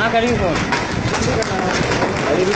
कहाँ करी फोन? अभी भी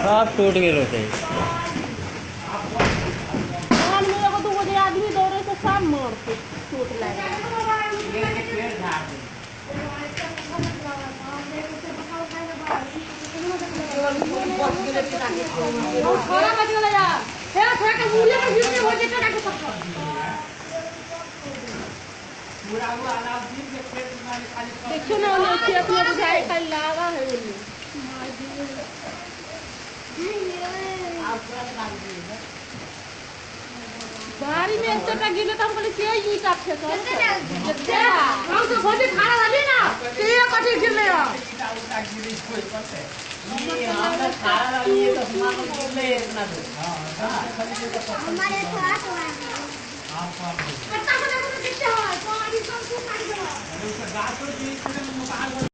सब टूट गए होते आदमी दौड़े से सब मोड़ टूट लगे। देखियो ना अपने बुझाई खाली लावा है बाहरी में एक टका गिरे तो हम कहले के ई का फेंक हम तो भोजे खाना वाली ना के कथि गिरले हो ये हमरा खाना वाली है तो हमारा गिरले इतना दो हां हमारे थोड़ा थोड़ा आप पता को देखते हो पानी सब काट दो अरे उसका गाछ तो